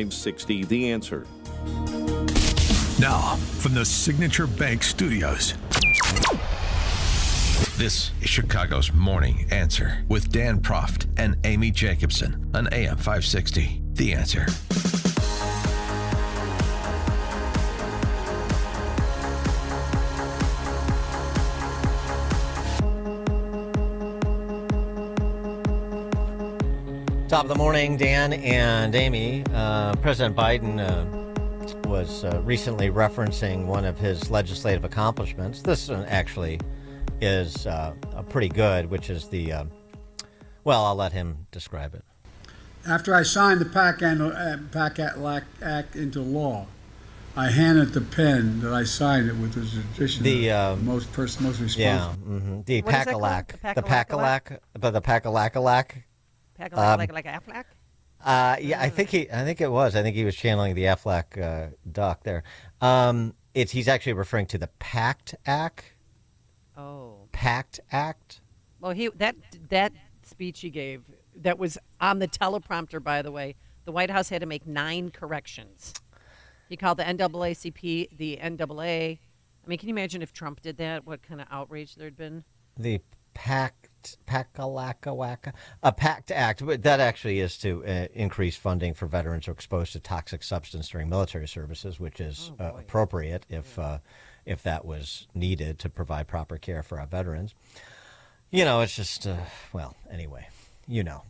560 The Answer. Now, from the Signature Bank Studios, this is Chicago's Morning Answer with Dan Proft and Amy Jacobson on AM 560. The Answer. Top of the morning, Dan and Amy. President Biden was recently referencing one of his legislative accomplishments. This one actually is pretty good, which is the, well, I'll let him describe it. After I signed the PAC Act into law, I handed the pen that I signed it with as addition the most responsible. Yeah, the PAC-a-lac. The PAC-a-lac, but the PAC-a-lac-a-lac. Like Affleck? Yeah, I think it was. I think he was channeling the Affleck duck there. He's actually referring to the PACT Act. Oh. PACT Act. Well, that speech he gave, that was on the teleprompter, by the way. The White House had to make 9 corrections. He called the NAACP the NAA. I mean, can you imagine if Trump did that? What kind of outrage there'd been? The PACT Act, but that actually is to increase funding for veterans who are exposed to toxic substance during military services, which is appropriate if that was needed to provide proper care for our veterans. You know, it's just, well, anyway, you know.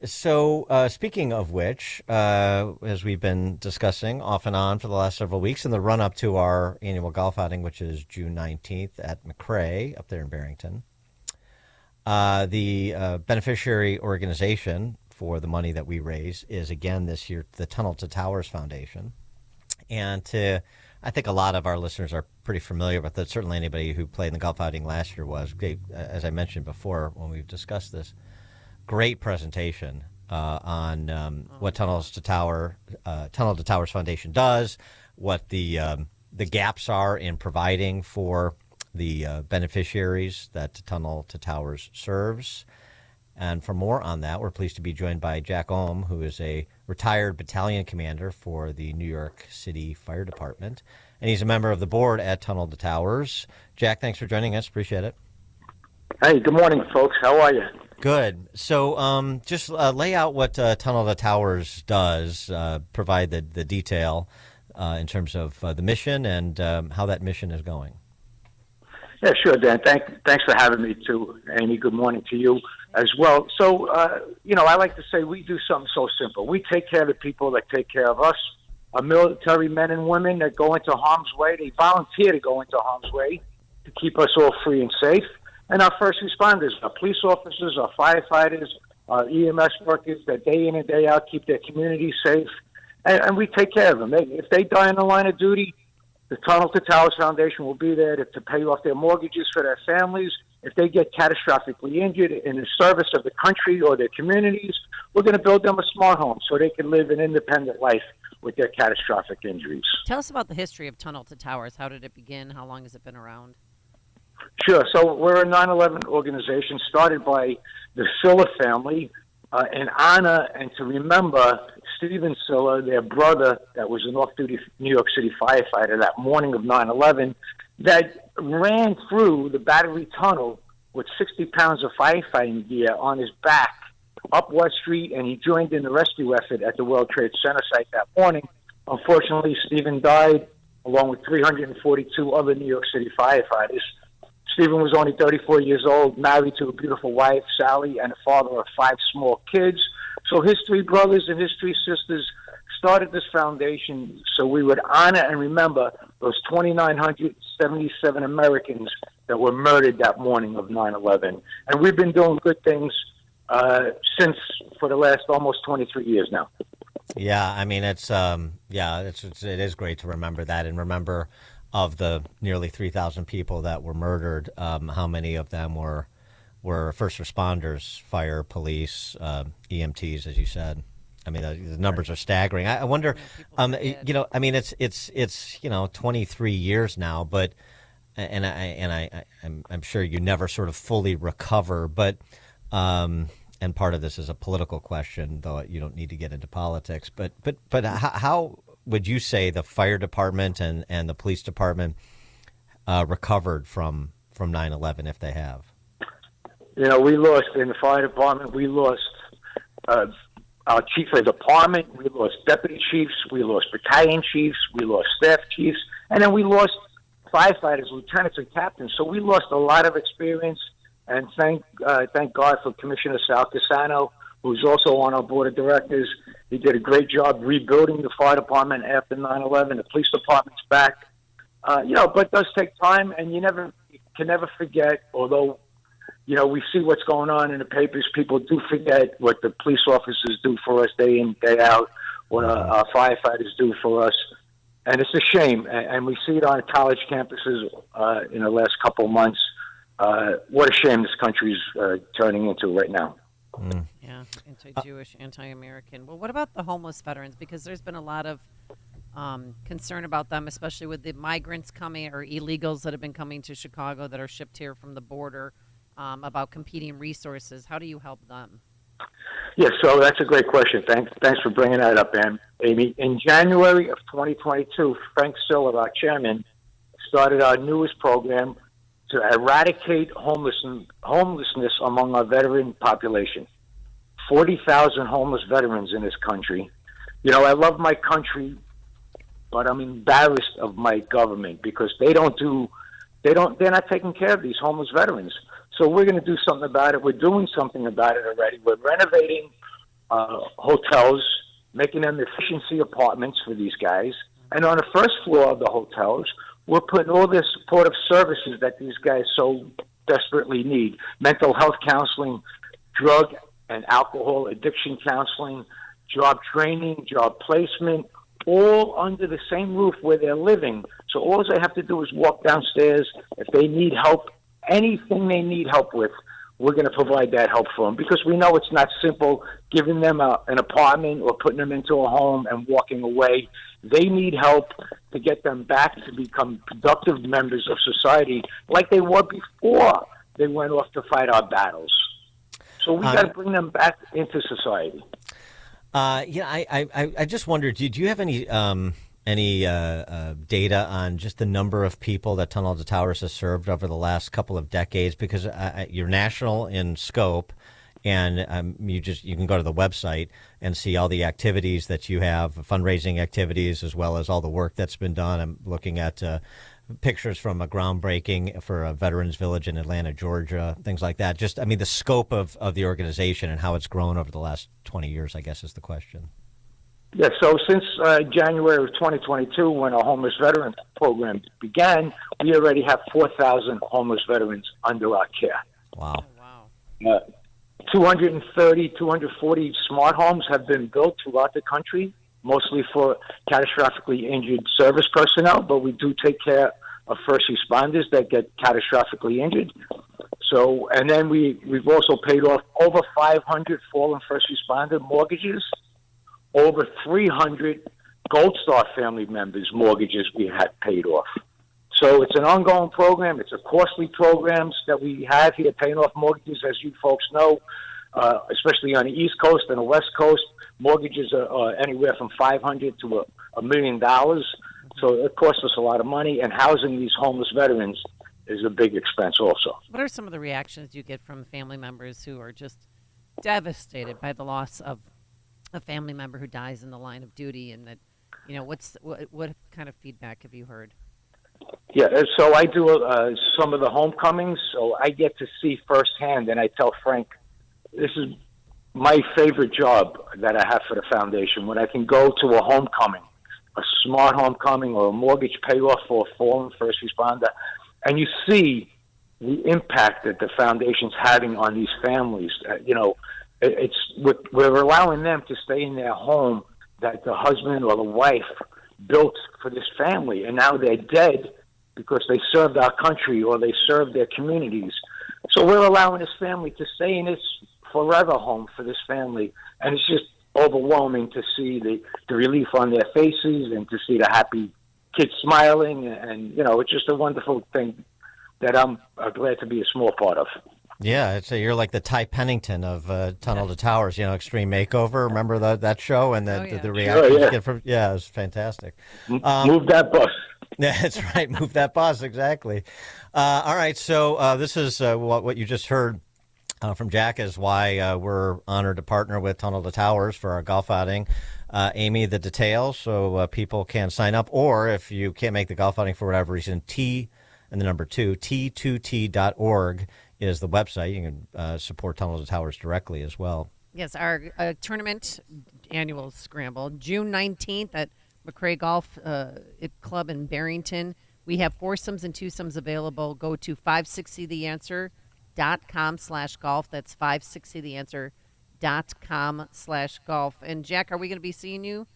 So speaking of which, as we've been discussing off and on for the last several weeks in the run-up to our annual golf outing, which is June 19th at McRae up there in Barrington, the beneficiary organization for the money that we raise is, again, this year, the To Towers Foundation. And I think a lot of our listeners are pretty familiar with that. Certainly anybody who played in the golf outing last year was, as I mentioned before when we've discussed this, great presentation on what Tunnel to Towers Foundation does, what the gaps are in providing for the beneficiaries that Tunnel to Towers serves. And for more on that, we're pleased to be joined by Jack Oehm, who is a retired battalion commander for the New York City Fire Department. And he's a member of the board at Tunnel to Towers. Jack, thanks for joining us. Appreciate it. Hey, good morning, folks. How are you? Good. So just lay out what Tunnel to Towers does, provide the detail in terms of the mission and how that mission is going. Yeah, sure, Dan. Thanks for having me, too. Amy, good morning to you as well. So, I like to say we do something so simple. We take care of the people that take care of us. Our military men and women that go into harm's way, they volunteer to go into harm's way to keep us all free and safe. And our first responders, our police officers, our firefighters, our EMS workers that day in and day out keep their communities safe. And we take care of them. If they die in the line of duty, the Tunnel to Towers Foundation will be there to pay off their mortgages for their families. If they get catastrophically injured in the service of the country or their communities, we're going to build them a smart home so they can live an independent life with their catastrophic injuries. Tell us about the history of Tunnel to Towers. How did it begin? How long has it been around? Sure. So we're a 9/11 organization started by the Silla family in honor and to remember Stephen Silla, their brother that was an off-duty New York City firefighter that morning of 9/11, that ran through the Battery Tunnel with 60 pounds of firefighting gear on his back up West Street, and he joined in the rescue effort at the World Trade Center site that morning. Unfortunately, Stephen died along with 342 other New York City firefighters. Stephen was only 34 years old, married to a beautiful wife, Sally, and a father of 5 small kids. So his 3 brothers and his 3 sisters started this foundation so we would honor and remember those 2,977 Americans that were murdered that morning of 9/11. And we've been doing good things since for the last almost 23 years now. Yeah, I mean, it is great to remember that and remember of the nearly 3,000 people that were murdered, how many of them were first responders, fire, police, EMTs, as you said. I mean, the numbers are staggering. I wonder, it's 23 years now, but I'm sure you never sort of fully recover. But and part of this is a political question, though you don't need to get into politics. But how would you say the fire department and the police department recovered from 9/11, if they have? We lost in the fire department. We lost our chief of department. We lost deputy chiefs. We lost battalion chiefs. We lost staff chiefs, and then we lost firefighters, lieutenants, and captains. So we lost a lot of experience. And thank God for Commissioner Sal Casano, who's also on our board of directors. He did a great job rebuilding the fire department after 9/11. The police department's back. But it does take time, and you can never forget, although, we see what's going on in the papers. People do forget what the police officers do for us day in, day out, what our firefighters do for us. And it's a shame, and we see it on college campuses in the last couple of months. What a shame this country's turning into right now. Yeah, anti-Jewish, anti-American. Well, what about the homeless veterans? Because there's been a lot of concern about them, especially with the migrants coming or illegals that have been coming to Chicago that are shipped here from the border, about competing resources. How do you help them? Yeah, so that's a great question. Thanks for bringing that up, Amy. In January of 2022, Frank Siller, our chairman, started our newest program to eradicate homelessness among our veteran population. 40,000 homeless veterans in this country. I love my country, but I'm embarrassed of my government because they're not taking care of these homeless veterans. So we're going to do something about it. We're doing something about it already. We're renovating hotels, making them efficiency apartments for these guys. And on the first floor of the hotels, we're putting all the supportive services that these guys so desperately need. Mental health counseling, drug and alcohol addiction counseling, job training, job placement, all under the same roof where they're living. So all they have to do is walk downstairs. If they need help, anything they need help with, we're going to provide that help for them because we know it's not simple giving them an apartment or putting them into a home and walking away. They need help to get them back to become productive members of society like they were before they went off to fight our battles. So we got to bring them back into society. I just wondered, do you have any data on just the number of people that Tunnel to Towers has served over the last couple of decades? Because you're national in scope, and you can go to the website and see all the activities that you have, fundraising activities, as well as all the work that's been done. I'm looking at pictures from a groundbreaking for a veterans village in Atlanta, Georgia, things like that. Just, the scope of the organization and how it's grown over the last 20 years, I guess, is the question. Yeah, so since January of 2022, when our homeless veteran program began, we already have 4,000 homeless veterans under our care. Wow. 230, 240 smart homes have been built throughout the country, mostly for catastrophically injured service personnel, but we do take care of first responders that get catastrophically injured. So, and then we've also paid off over 500 fallen first responder mortgages, over 300 Gold Star family members' mortgages we had paid off. So it's an ongoing program. It's a costly program that we have here, paying off mortgages, as you folks know, especially on the East Coast and the West Coast. Mortgages are anywhere from $500,000 to $1 million. So it costs us a lot of money, and housing these homeless veterans is a big expense also. What are some of the reactions you get from family members who are just devastated by the loss of a family member who dies in the line of duty, and that, what kind of feedback have you heard? Yeah, so I do some of the homecomings, so I get to see firsthand, and I tell Frank, this is my favorite job that I have for the foundation, when I can go to a homecoming, a smart homecoming or a mortgage payoff for a fallen first responder, and you see the impact that the foundation's having on these families. We're allowing them to stay in their home that the husband or the wife built for this family, and now they're dead because they served our country or they served their communities. So we're allowing this family to stay in this forever home for this family, and it's just overwhelming to see the relief on their faces and to see the happy kids smiling, and it's just a wonderful thing that I'm glad to be a small part of. Yeah, you're like the Ty Pennington of Tunnel to Towers, Extreme Makeover. Remember that show and the reactions you get from? Yeah, it was fantastic. Move that bus. Yeah, that's right. Move that bus, exactly. All right, so this is what you just heard from Jack is why we're honored to partner with Tunnel to Towers for our golf outing. Amy, the details so people can sign up, or if you can't make the golf outing for whatever reason, and the number 2, T2T.org is the website. You can support Tunnel to Towers directly as well. Yes, our tournament annual scramble, June 19th at McRae Golf Club in Barrington. We have foursomes and twosomes available. Go to 560theanswer.com/golf. That's 560theanswer.com/golf. And Jack, are we going to be seeing you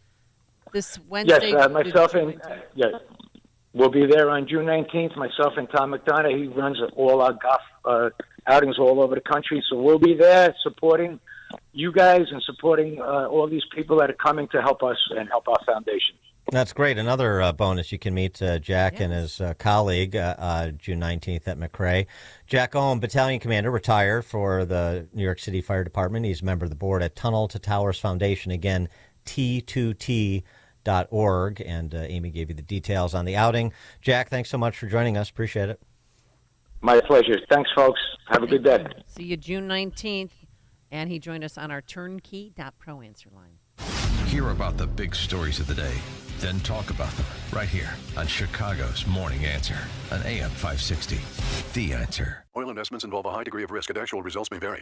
this Wednesday? Yes, myself and yes. We'll be there on June 19th, myself and Tom McDonough. He runs all our golf outings all over the country. So we'll be there supporting you guys and supporting all these people that are coming to help us and help our foundation. That's great. Another bonus, you can meet Jack and his colleague June 19th at McRae. Jack Oehm, Battalion Commander, retired for the New York City Fire Department. He's a member of the board at Tunnel to Towers Foundation. Again, T2T.org, and Amy gave you the details on the outing. Jack, thanks so much for joining us. Appreciate it. My pleasure. Thanks, folks. Have a good day. See you June 19th, and he joined us on our turnkey.pro answer line. Hear about the big stories of the day, then talk about them right here on Chicago's Morning Answer on AM 560. The Answer. Oil investments involve a high degree of risk and actual results may vary.